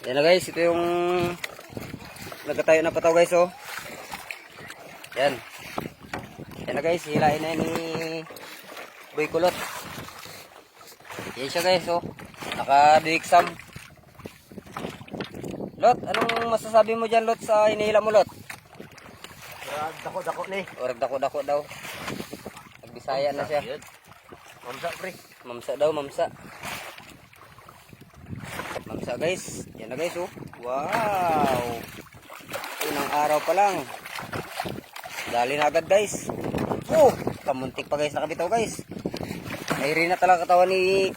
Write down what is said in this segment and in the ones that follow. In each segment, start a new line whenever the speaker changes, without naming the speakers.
Yan na guys, ito yung nagkatayo na pataw guys, oh. Yan. Yan na guys, hilain na ni Boy Kulot. Yan siya guys, oh. Naka-diksam. Lot, anong masasabi mo dyan, Lot, sa hinihila mo, Lot?
Dako-dako ni.
Orag dako-dako daw. Nagbisaya na siya.
Mamsa pre.
Mamsa daw, mamsa. Mamsa guys. Yan na guys, oh. Wow. Unang araw pa lang. Dali na agad guys. Oh, kamuntik pa guys, nakabitaw guys. Mayroon na talaga katawan ni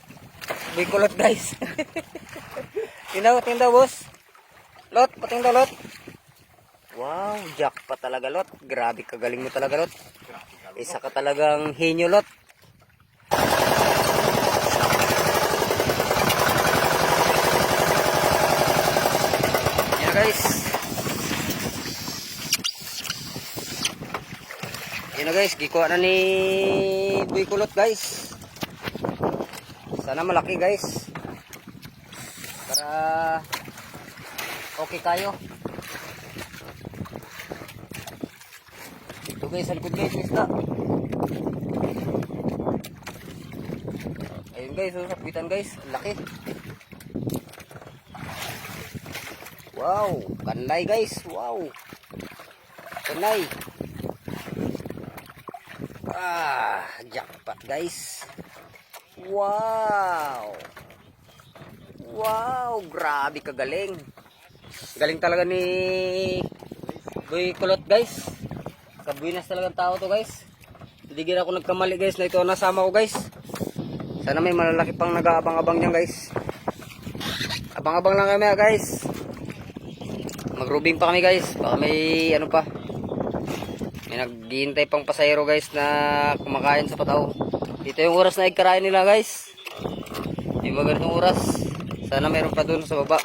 Boy Kulot guys. Tindaw boss. Lot, patingdaw Lot. Wow, jackpot talaga Lot. Grabe kagaling mo talaga Lot. Isa ka talagang henyo Lot. Yan guys. Yan na guys, gikuha na ni Boy Kulot guys. Sana malaki guys. Para okay kayo. Ito guys, sa likod guys, isda. Ayun guys, sapitan guys, laki. Wow, kanlay guys, wow. Kanlay. Jackpot guys. Wow. Wow, grabe kagaling. Galing talaga ni Boy Kulot guys. Kabuinas talagang tao to guys. Hindi gina ako nagkamali guys na ito nasama ko guys. Sana may malalaki pang nag-aabang-abang niyan guys. Abang-abang lang kami guys. Mag-rubing pa kami guys. Baka may ano pa. May naghihintay pang pasayro guys na kumakain sa pataw. Ito yung oras na ikarain nila guys. Yung magandang oras. Sana mayroon pa dun sa baba.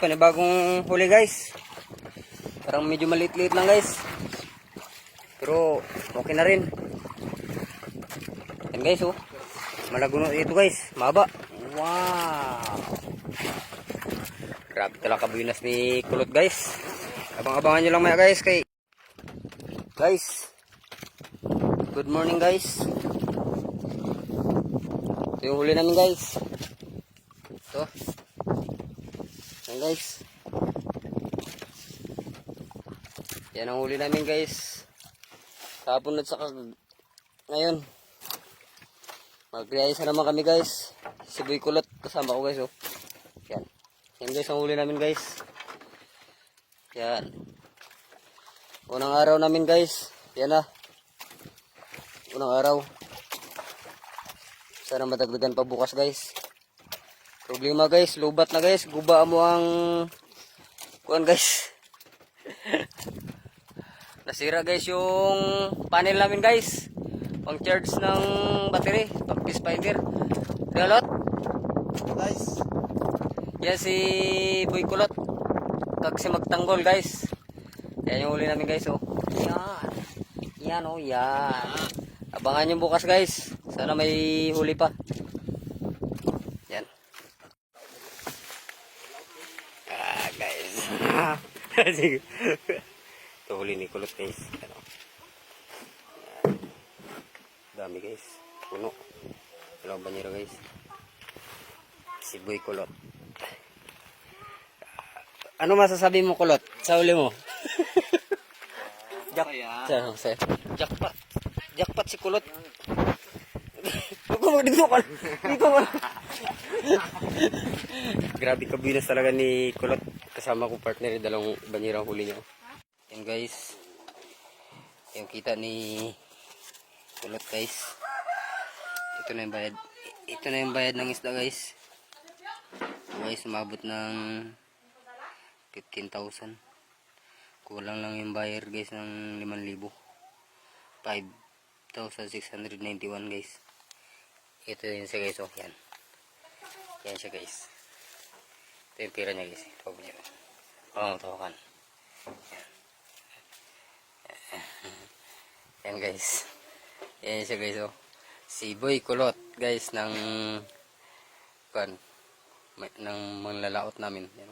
Panibagong huli guys. Parang medyo maliit-liit lang guys. Pero okay na rin. Yan guys, oh. Malaguno ito guys. Mahaba. Wow. Grabe talaga kabuinas ni Kulot guys. Abang-abangan nyo lang maya guys. Guys. Good morning guys. Ito yung huli namin guys. Ito. Yan guys. Yan ang huli namin guys. Kahapon at saka ngayon. Magriayos na naman kami guys. Si Boy Kulot kasama ko guys, oh. Yan. Yan guys ang huli namin guys. Yan. Unang araw namin guys. Yan na. Unang araw. Sana madagdagan pa bukas guys. Problema guys, lubat na guys. Guba mo ang kuan guys. Nasira guys yung panel namin guys. Pang charge ng battery, pang peace finder. Dalot.
Guys.
Yan si Boy Kulot. Kasi magtanggol guys. Yan yung huli namin guys, oh. Yan. Yan, oh, yan. Abangan nyo bukas guys. Sana may huli pa. Yan. Guys. Sige. Ito huli ni Kulot guys. Ano. Dami guys. Puno. Dalawang banyero guys. Si Boy Kulot. Ano masasabi mo Kulot sa huli mo? Jackpot. Jackpot si Kulot. Dito ka. Dito ka. Grabe kabinas talaga ni Kulot. Kasama ko partner, dalawang banyerang huli niya. Yan guys. Yung kita ni Kulot guys. Ito na yung bayad. Ito na yung bayad ng isda guys. Guys, umabot ng 15,000. Kulang lang yung buyer guys ng 5,000. 5,691 guys. Ito yun siya guys, oh. Yan. Yan siya guys. Ito yung pira niya guys. Ito niya. Oh, tawakan. Yan. Yan guys. Yan siya guys, oh. Si Boy Kulot guys ng ng manlalaot namin. Yan.